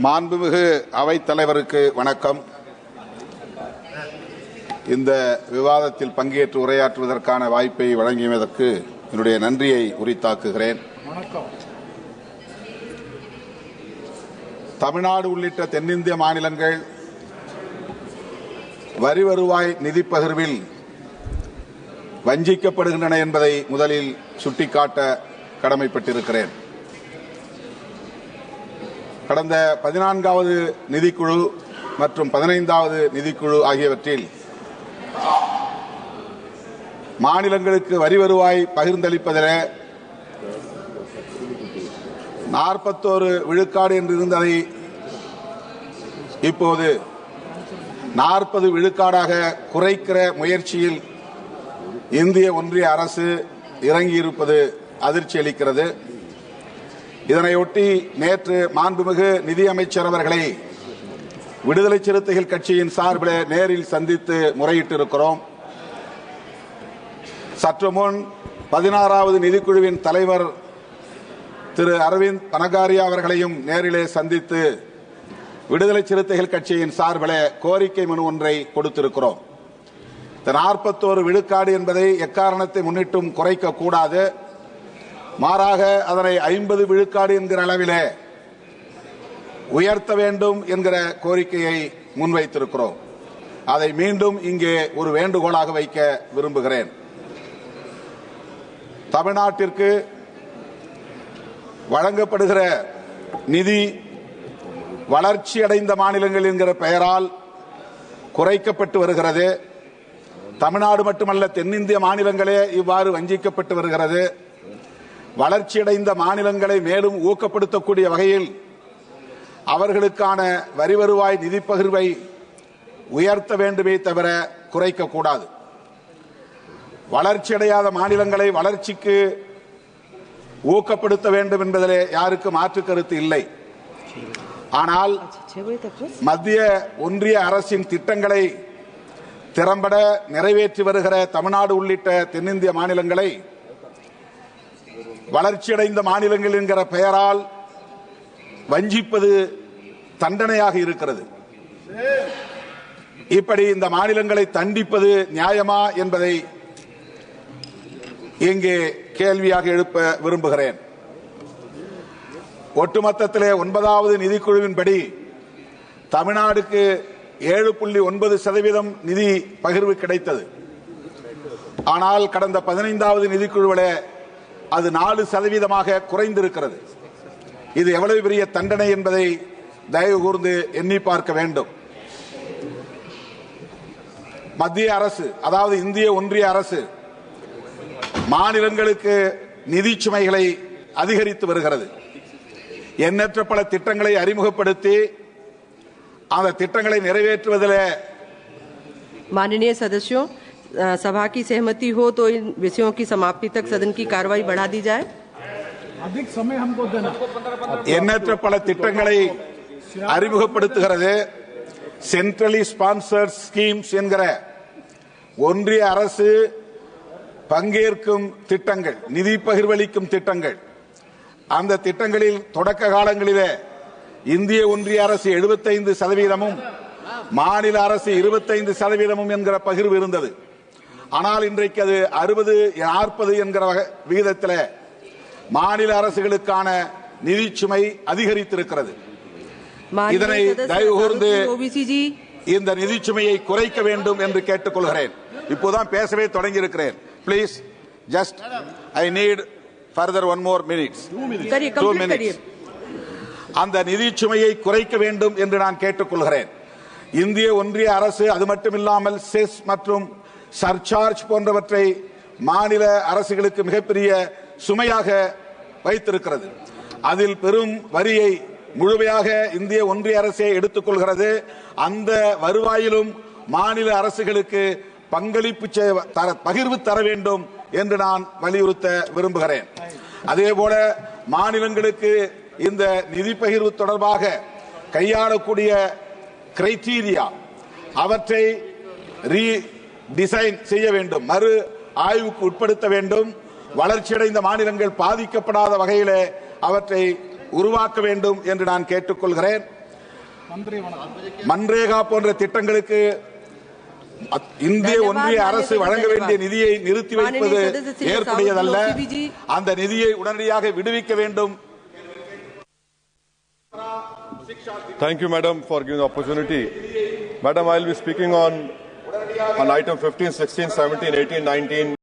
மாண்புமிகு அவைத் தலைவருக்கு வணக்கம். இந்த விவாதத்தில் பங்கேற்று உரையாற்றுவதற்கான வாய்ப்பை வழங்கியதற்கு என்னுடைய நன்றியை உரித்தாக்குகிறேன். தமிழ்நாடு உள்ளிட்ட தென்னிந்திய மாநிலங்கள் வரி வருவாய் நிதி பகிர்வில் வஞ்சிக்கப்படுகின்றன என்பதை முதலில் சுட்டிக்காட்ட கடமைப்பட்டிருக்கிறேன். கடந்த 14வது நிதிக்குழு மற்றும் 15வது நிதிக்குழு ஆகியவற்றில் மாநிலங்களுக்கு வரி வருவாய் பகிர்ந்தளிப்பதில் 41 விழுக்காடு என்று இருந்ததை இப்போது 40 விழுக்காடாக குறைக்கிற முயற்சியில் இந்திய ஒன்றிய அரசு இறங்கியிருப்பது அதிர்ச்சி அளிக்கிறது. இதனையொட்டி நேற்று மாண்புமிகு நிதியமைச்சர் அவர்களை விடுதலை சிறுத்தைகள் கட்சியின் சார்பில் நேரில் சந்தித்து முறையிட்டிருக்கிறோம். சற்று முன் 16வது நிதிக்குழுவின் தலைவர் திரு அரவிந்த் பனகாரியா அவர்களையும் நேரிலே சந்தித்து விடுதலை சிறுத்தைகள் கட்சியின் சார்பில் கோரிக்கை மனு ஒன்றை கொடுத்திருக்கிறோம். இந்த 41 விழுக்காடு என்பதை எக்காரணத்தை முன்னிட்டும் குறைக்கக்கூடாது, மாறாக அதனை 50 விழுக்காடு என்கிற அளவிலே உயர்த்த வேண்டும் என்கிற கோரிக்கையை முன்வைத்திருக்கிறோம். அதை மீண்டும் இங்கே ஒரு வேண்டுகோளாக வைக்க விரும்புகிறேன். தமிழ்நாட்டிற்கு வழங்கப்படுகிற நிதி வளர்ச்சியடைந்த மாநிலங்கள் என்கிற பெயரால் குறைக்கப்பட்டு வருகிறது. தமிழ்நாடு மட்டுமல்ல, தென்னிந்திய மாநிலங்களே இவ்வாறு வஞ்சிக்கப்பட்டு வருகிறது. வளர்ச்சியடைந்த மாநிலங்களை மேலும் ஊக்கப்படுத்தக்கூடிய வகையில் அவர்களுக்கான வரி வருவாய் நிதி பகிர்வை உயர்த்த வேண்டுமே தவிர குறைக்கக்கூடாது. வளர்ச்சியடையாத மாநிலங்களை வளர்ச்சிக்கு ஊக்கப்படுத்த வேண்டும் என்பதிலே யாருக்கு மாற்று கருத்து இல்லை. ஆனால் மத்திய ஒன்றிய அரசின் திட்டங்களை திறம்பட நிறைவேற்றி வருகிற தமிழ்நாடு உள்ளிட்ட தென்னிந்திய மாநிலங்களை வளர்ச்சியடைந்த மாநிலங்கள் என்கிற பெயரால் வஞ்சிப்பது தண்டனையாக இருக்கிறது. இப்படி இந்த மாநிலங்களை தண்டிப்பது நியாயமா என்பதை இங்கே கேள்வியாக எழுப்ப விரும்புகிறேன். ஒட்டுமொத்தத்திலே 9வது நிதிக்குழுவின்படி தமிழ்நாடுக்கு 7.9% நிதி பகிர்வு கிடைத்தது. ஆனால் கடந்த 15வது நிதிக்குழுவிலே அது 4% குறைந்திருக்கிறது. இது எவ்வளவு பெரிய தண்டனை என்பதை தயவு கூர்ந்து எண்ணி பார்க்க வேண்டும். மத்திய அரசு, அதாவது இந்திய ஒன்றிய அரசு, மாநிலங்களுக்கு நிதி சுமைகளை அதிகரித்து வருகிறது. எண்ணற்ற பல திட்டங்களை அறிமுகப்படுத்தி அந்த திட்டங்களை நிறைவேற்றுவதில் माननीय सदस्यों, सभा की सहमति हो तो इन विषयों की समाप्ति तक सदन की कार्रवाई बढ़ा दी जाए. अधिक समय हमको देना. எண்ணற்ற பல திட்டங்களை அறிமுகப்படுத்துகிறது. சென்ட்ரலி ஸ்பான்சர்ட் ஸ்கீம்ஸ் என்கிற ஒன்றிய அரசு பங்கேற்கும் திட்டங்கள், நிதி பகிர்வளிக்கும் திட்டங்கள். அந்த திட்டங்களில் தொடக்க காலங்களிலே இந்திய ஒன்றிய அரசு 75%, மாநில அரசு 25% என்கிற பகிர்வு இருந்தது. ஆனால் இன்றைக்கு அது 60-40 என்கிற விகிதத்தில் மாநில அரசுகளுக்கான நிதி சுமை அதிகரித்திருக்கிறது. இதனை தயவு கூர்ந்து இந்த நிதி சுமையை குறைக்க வேண்டும் என்று கேட்டுக்கொள்கிறேன். இப்போதான் பேசவே தொடங்கி இருக்கிறேன். Please, just I need further 1 more minutes. 2 minutes. அந்த நிதி சுமையை குறைக்க வேண்டும் என்று நான் கேட்டுக்கொள்கிறேன். இந்திய ஒன்றிய அரசு அது மட்டுமில்லாமல் செஸ் மற்றும் சர்சார்ஜ் போன்றவற்றை மாநில அரசுகளுக்கு மிகப்பெரிய சுமையாக வைத்திருக்கிறது. அதில் பெரும் வரியை முழுமையாக இந்திய ஒன்றிய அரசே எடுத்துக்கொள்கிறது. அந்த வருவாயிலும் மாநில அரசுகளுக்கு பங்களிப்பு பகிர்வு தர வேண்டும் என்று நான் வலியுறுத்த விரும்புகிறேன். அதேபோல மாநிலங்களுக்கு இந்த நிதி பகிர்வு தொடர்பாக கையாளக்கூடிய கிரைட்டீரியா, அவற்றை ரீடிசைன் செய்ய வேண்டும், மறு ஆய்வுக்கு உட்படுத்த வேண்டும். வளர்ச்சியடைந்த மாநிலங்கள் பாதிக்கப்படாத வகையிலே அவற்றை உருவாக்க வேண்டும் என்று நான் கேட்டுக்கொள்கிறேன். मंत्री वणक्कम மன்ரேகா போன்ற திட்டங்களுக்கு இந்திய ஒன்றிய அரசு வழங்க வேண்டிய நிதியை நிறுத்தி வைப்பது ஏற்புடையதல்ல. அந்த நிதியை உடனடியாக விடுவிக்க வேண்டும். Thank you, madam, for giving the opportunity. Madam, I will be speaking on item 15, 16, 17, 18, 19.